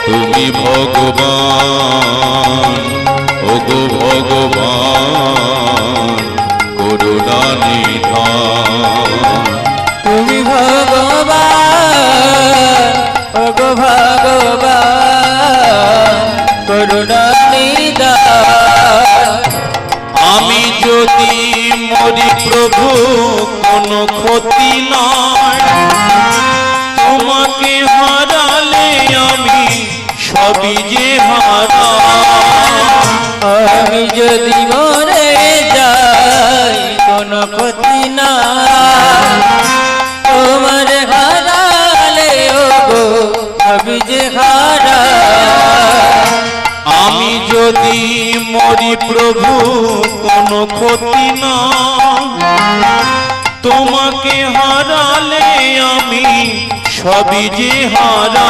তুমি ভগবান, ওগো ভগবান করুণা নিধান। তুমি ভগবান, ওগো ভগবান করুণা নিধান। আমি যদি মরি প্রভু কোনো ক্ষতি নয়, তোমাকে হারালে আমি সবই যে হারা। আমি যদি মরে যাই কোনো ক্ষতি না, তোমার হারালে ওগো আমি যে হারা। আমি যদি মরি প্রভু কোনো ক্ষতি না, তোমাকে হারালে আমি সবই যে হারা।